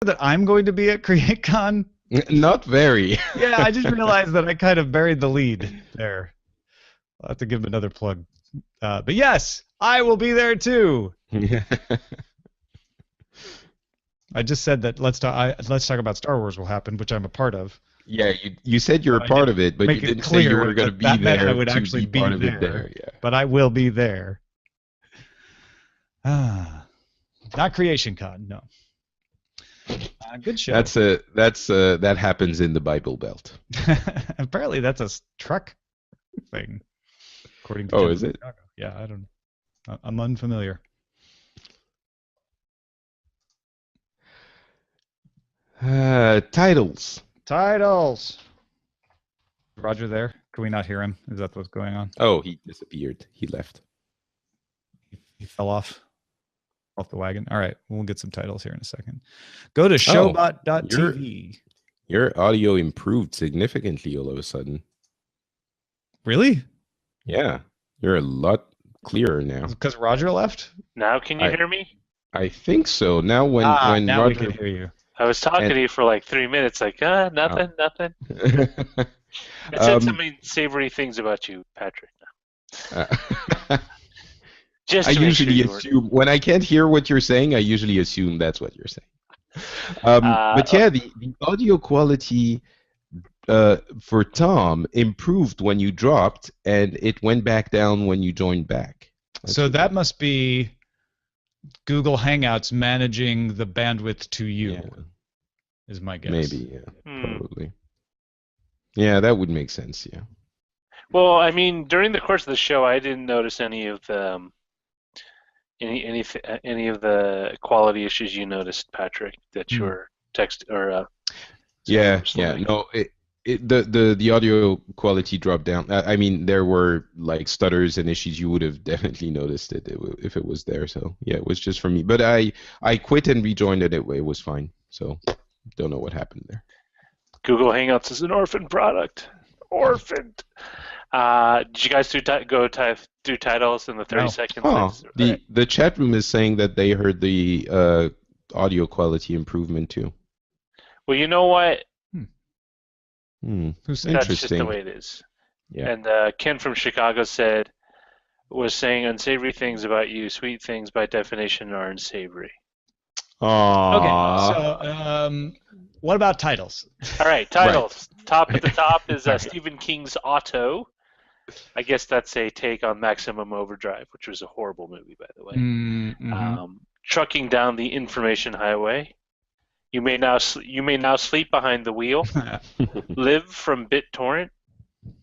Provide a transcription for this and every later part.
that I'm going to be at CreateCon? Not very. Yeah, I just realized that I kind of buried the lead there. I'll have to give him another plug. But yes, I will be there too. I just said that let's talk about Star Wars will happen, which I'm a part of. Yeah, you said you're a part of it, but you didn't say you were going to be there I would to actually be part of there, it there. Yeah. But I will be there. Not CreationCon, no. Good show. That happens in the Bible Belt. Apparently, that's a truck thing. According to is it? Chicago. Yeah, I'm unfamiliar. Titles. Roger there? Can we not hear him? Is that what's going on? Oh, he disappeared. He left. He fell off the wagon. All right, we'll get some titles here in a second. Go to showbot.tv. Your audio improved significantly all of a sudden. Really? Yeah, you're a lot clearer now. Because Roger left? Now can you hear me? I think so. Now when now Roger... we can hear you. I was talking to you for like 3 minutes, like, nothing. I said so many savory things about you, Patrick. I usually assume when I can't hear what you're saying, I usually assume that's what you're saying. But yeah, the audio quality for Tom improved when you dropped, and it went back down when you joined back. So that must be Google Hangouts managing the bandwidth to you, is my guess. Maybe, yeah, probably. Yeah, that would make sense, yeah. Well, I mean, during the course of the show, I didn't notice any of the any of the quality issues you noticed, Patrick, that you were no, the audio quality dropped down. I mean, there were like stutters and issues. You would have definitely noticed it if it was there. So yeah, it was just for me. But I quit and rejoined it. It was fine. So don't know what happened there. Google Hangouts is an orphan product. Orphaned. Did you guys go do titles in the 30 seconds? The chat room is saying that they heard the audio quality improvement too. Well, you know what? That's just the way it is. Yeah. And Ken from Chicago was saying unsavory things about you. Sweet things by definition are unsavory. Aww. Okay, so what about titles? All right, titles. Right. Top at the top is Stephen King's Otto. I guess that's a take on Maximum Overdrive, which was a horrible movie, by the way. Trucking down the information highway. You may now sleep behind the wheel. Live from BitTorrent.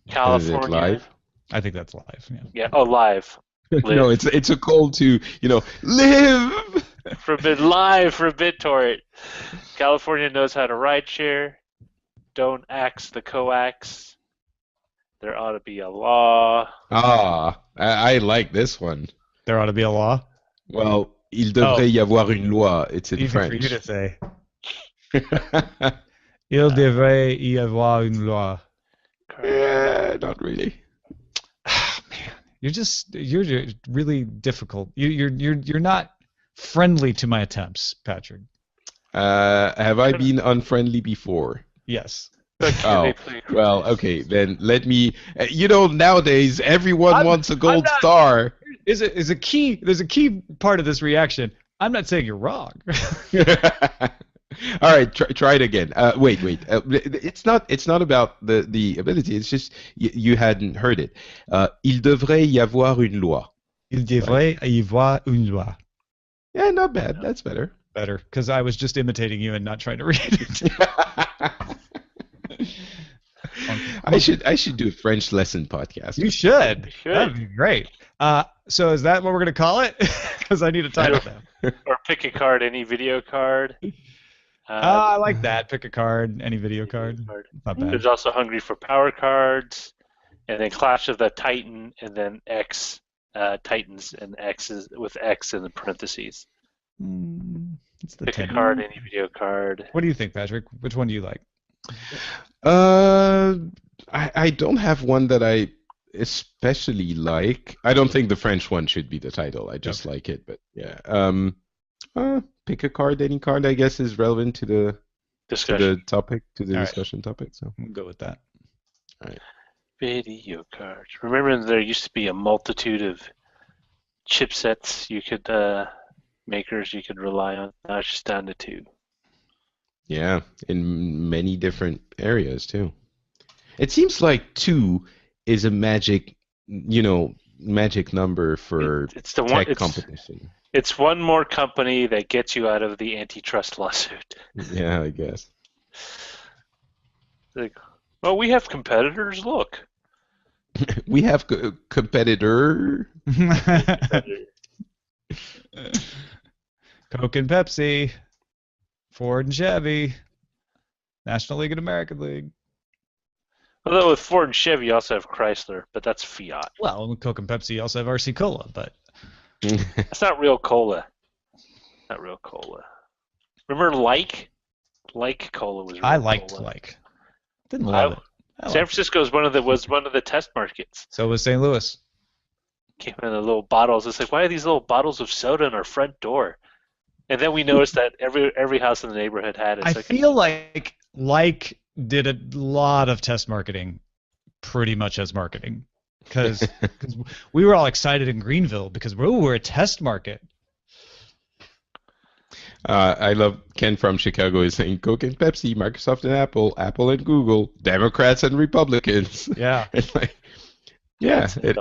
California. Is it live? I think that's live. Yeah. Oh, live. No, it's a call to live. Live from BitTorrent. California knows how to ride share. Don't axe the coax. There ought to be a law. I like this one. There ought to be a law? Well, il devrait y avoir une loi. It's in easy French. For you to say. Il devrait y avoir une loi. Yeah, not really. Man, you're really difficult. You're not friendly to my attempts, Patrick. Have I been unfriendly before? Yes. Oh, well, okay, then let me. Nowadays everyone wants a gold star. There's a key part of this reaction. I'm not saying you're wrong. All right, try it again. Wait. It's not about the ability. It's just you hadn't heard it. Il devrait y avoir une loi. Il devrait y avoir une loi. Yeah, not bad. That's better. Better, because I was just imitating you and not trying to read it. I should do a French lesson podcast. You should. That'd be great. So is that what we're gonna call it? Because I need a title now. Or pick a card, any video card. I like that. Pick a card, any video card. Not bad. There's also Hungry for Power cards, and then Clash of the Titan, and then X Titans and X's with X in the parentheses. Pick a card, any video card. What do you think, Patrick? Which one do you like? I don't have one that I especially like. I don't think the French one should be the title. I just like it, but yeah. Pick a card. Any card, I guess, is relevant to the topic, to the discussion topic. So we'll go with that. All right. Video cards. Remember, there used to be a multitude of chipsets makers you could rely on. Now it's just down to 2. Yeah, in many different areas too. It seems like 2 is a magic number for it's the tech competition. It's one more company that gets you out of the antitrust lawsuit. Yeah, I guess. Like, well, we have competitors. Look, we have competitor. Coke and Pepsi, Ford and Chevy, National League and American League. Although with Ford and Chevy, you also have Chrysler, but that's Fiat. Well, with Coke and Pepsi, you also have RC Cola, but that's not real cola. Not real cola. Remember Like Cola was real I liked cola. Like. Didn't love it. San Francisco was one of the test markets. So was St. Louis. Came in the little bottles. It's like, why are these little bottles of soda on our front door? And then we noticed that every house in the neighborhood had it. I feel like did a lot of test marketing, pretty much as marketing, because we were all excited in Greenville because we're a test market. I love Ken from Chicago is saying Coke and Pepsi, Microsoft and Apple, Apple and Google, Democrats and Republicans. Yeah. It's iOS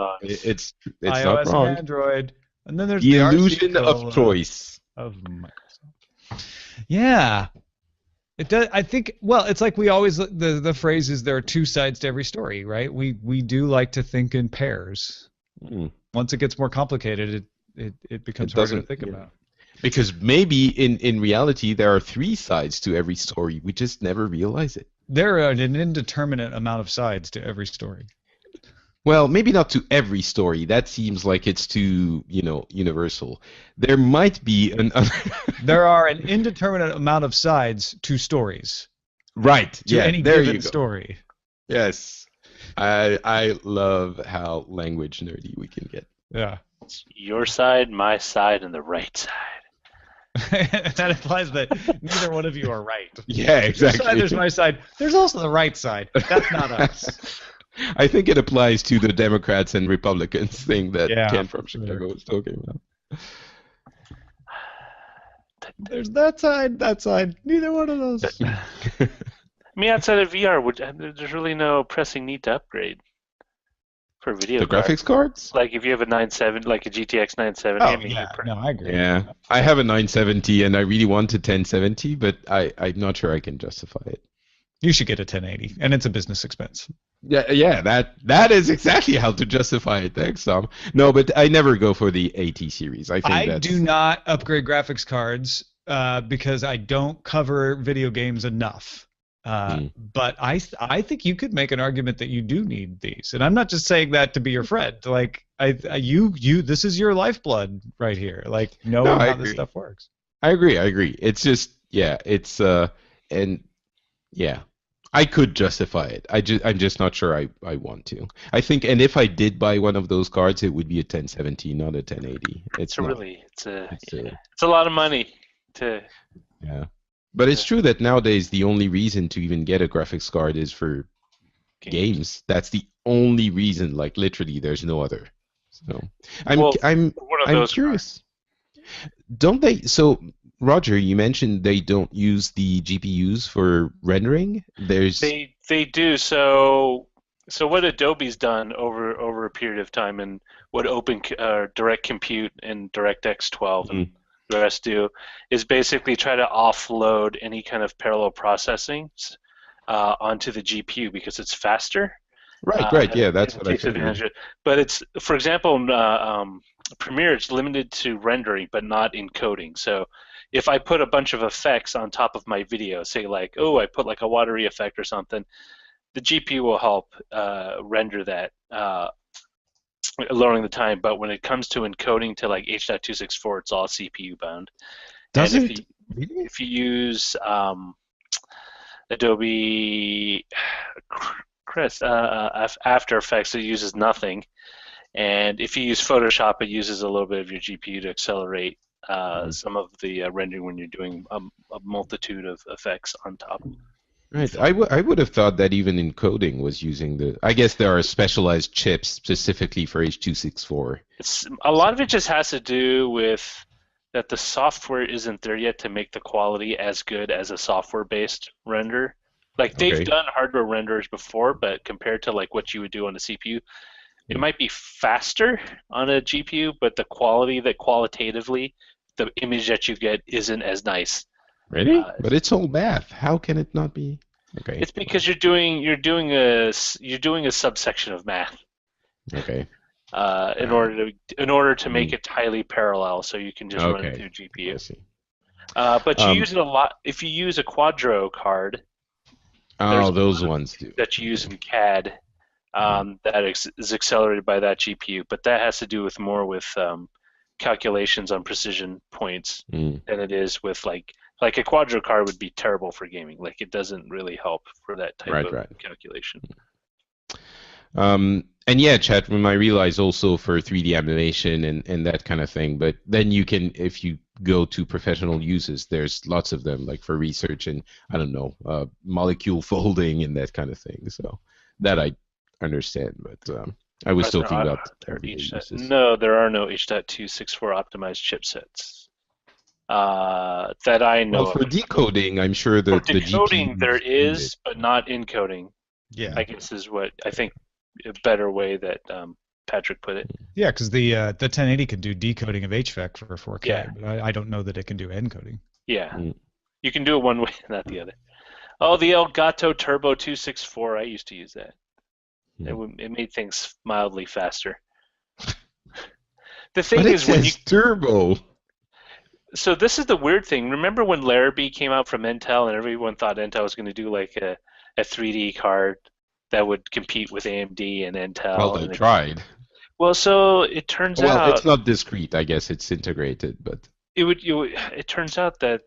not wrong. and Android, and then there's the the illusion of choice of Microsoft. Yeah. It does. I think. Well, it's like we always. The phrase is there are 2 sides to every story, right? We do like to think in pairs. Once it gets more complicated, it becomes harder to think about. Because maybe in reality there are 3 sides to every story. We just never realize it. There are an indeterminate amount of sides to every story. Well, maybe not to every story. That seems like it's too, universal. There might be There are an indeterminate amount of sides to stories. Right. To any given story. Yes. I love how language nerdy we can get. Yeah. Your side, my side, and the right side. That implies that neither one of you are right. Yeah, exactly. Your side, there's my side. There's also the right side. That's not us. I think it applies to the Democrats and Republicans thing that Ken from Chicago was talking about. There's that side. Neither one of those. I mean, outside of VR, there's really no pressing need to upgrade for video cards. Graphics cards? Like if you have a 970, like a GTX 970. Oh, I mean, no, I agree. Yeah, I have a 970 and I really want a 1070, but I'm not sure I can justify it. You should get a 1080, and it's a business expense. Yeah, that is exactly how to justify it. Thanks, Tom. No, but I never go for the AT series. I do not upgrade graphics cards because I don't cover video games enough. But I think you could make an argument that you do need these, and I'm not just saying that to be your friend. Like this is your lifeblood right here. Like knowing how this stuff works. I agree. It's just I could justify it. I'm just not sure I want to. I think, and if I did buy one of those cards, it would be a 1070, not a 1080. It's a lot of money to. Yeah, but it's true that nowadays the only reason to even get a graphics card is for games. That's the only reason. Like literally, there's no other. So I'm curious. Don't they? So. Roger, you mentioned they don't use the GPUs for rendering. They do. So what Adobe's done over a period of time, and what Direct Compute and DirectX 12 and the rest do, is basically try to offload any kind of parallel processing onto the GPU because it's faster. Right. Yeah, that's what I said. But it's, for example, Premiere, it's limited to rendering but not encoding. So if I put a bunch of effects on top of my video, say like, I put like a watery effect or something, the GPU will help render that, lowering the time. But when it comes to encoding to like H.264, it's all CPU bound. If you use Adobe After Effects, it uses nothing. And if you use Photoshop, it uses a little bit of your GPU to accelerate some of the rendering when you're doing a multitude of effects on top. Right. I would have thought that even encoding was using the. I guess there are specialized chips specifically for H.264. A lot of it just has to do with that the software isn't there yet to make the quality as good as a software-based render. Like they've done hardware renders before, but compared to like what you would do on a CPU, it might be faster on a GPU, but the quality that qualitatively the image that you get isn't as nice. Really? But it's all math. How can it not be? Okay. It's because you're doing a subsection of math. Okay. In order to make it highly parallel, so you can just run it through GPU. I see. But you use it a lot if you use a Quadro card. Oh, those ones do. That you use in CAD. That is accelerated by that GPU, but that has to do with more with calculations on precision points than it is with like a Quadro card would be terrible for gaming. Like it doesn't really help for that type of calculation. And yeah, chat room, I realize also for 3D animation and that kind of thing, but then you can, if you go to professional uses, there's lots of them, like for research and, I don't know, molecule folding and that kind of thing. So that I understand, but I was still thinking about everyday uses. No, there are no H.264 optimized chipsets that I know Well, for decoding, I'm sure that for decoding there is, but not encoding. Yeah, I guess is what I think a better way that Patrick put it. Yeah, because the 1080 can do decoding of HVAC for 4K, but I don't know that it can do encoding. Yeah, you can do it one way, not the other. Oh, the Elgato Turbo 264, I used to use that. It made things mildly faster. The thing is, when you turbo. So this is the weird thing. Remember when Larrabee came out from Intel, and everyone thought Intel was going to do like a 3D card that would compete with AMD and Intel? Well, they tried. Well, so it turns out. Well, it's not discrete. I guess it's integrated, but it turns out that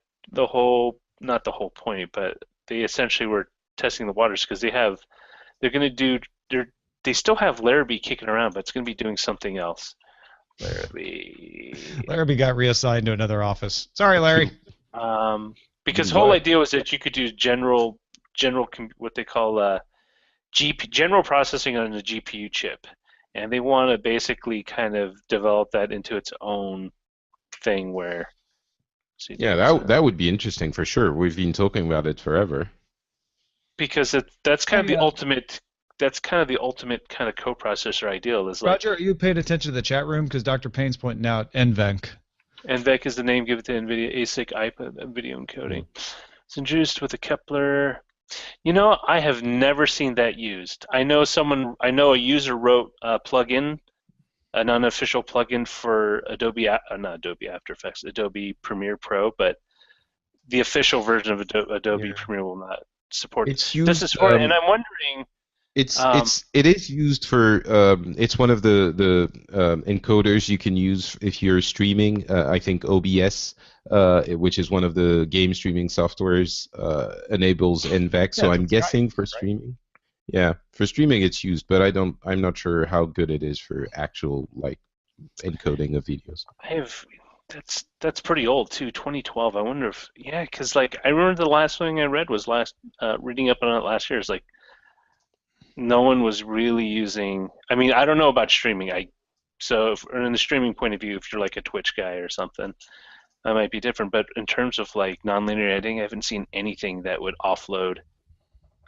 not the whole point, but they essentially were testing the waters because they still have Larrabee kicking around, but it's going to be doing something else. Larrabee got reassigned to another office. Sorry, Larry. Because the whole idea was that you could do general what they call general processing on a GPU chip, and they want to basically kind of develop that into its own thing where. Yeah, that would be interesting for sure. We've been talking about it forever. Because that's kind of the ultimate. That's kind of the ultimate kind of coprocessor ideal. Is Roger, are you paying attention to the chat room? Because Dr. Payne's pointing out NVENC. NVENC is the name given to NVIDIA ASIC IPA video encoding. It's introduced with a Kepler. You know, I have never seen that used. I know a user wrote a plugin, an unofficial plugin for not Adobe After Effects, Adobe Premiere Pro, but the official version of Adobe Premiere will not support it. This is for, and I'm wondering. It is used for it's one of the encoders you can use if you're streaming. I think OBS, which is one of the game streaming softwares, enables NVENC. So I'm guessing for streaming. Yeah, for streaming it's used, but I'm not sure how good it is for actual like encoding of videos. That's pretty old too, 2012. I wonder if because like I remember the last thing I read was reading up on it last year. It's like. No one was really using. I mean, I don't know about streaming. So in the streaming point of view, if you're like a Twitch guy or something, that might be different. But in terms of like nonlinear editing, I haven't seen anything that would offload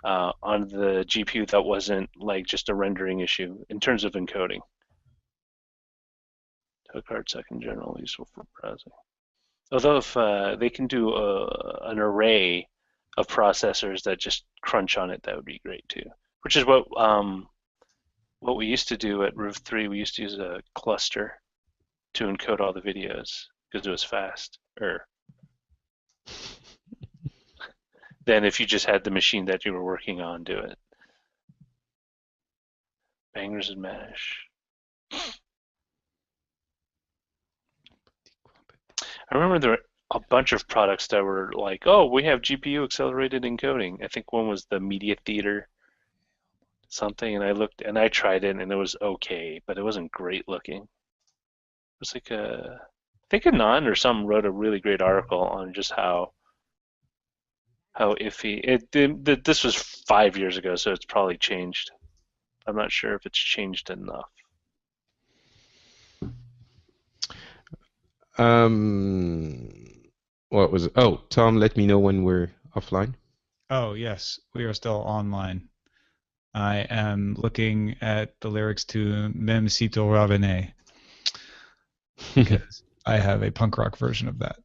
on the GPU that wasn't like just a rendering issue in terms of encoding. Card second general useful for browsing. Although if they can do an array of processors that just crunch on it, that would be great too. Which is what we used to do at Roof 3. We used to use a cluster to encode all the videos because it was fast. Than if you just had the machine that you were working on do it. Bangers and mash. I remember there were a bunch of products that were like, oh, we have GPU accelerated encoding. I think one was the Media Theater something, and I looked and I tried it and it was okay, but it wasn't great looking. It was like think Anon or some wrote a really great article on just how iffy this was 5 years ago, so it's probably changed. I'm not sure if it's changed enough. What was it? Oh, Tom, let me know when we're offline. Oh, yes, we are still online. I am looking at the lyrics to Même si tu revenais, because I have a punk rock version of that.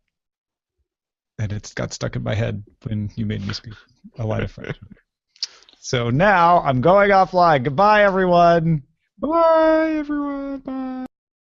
And it's got stuck in my head when you made me speak a line of French. So now I'm going offline. Goodbye, everyone. Bye, everyone. Bye.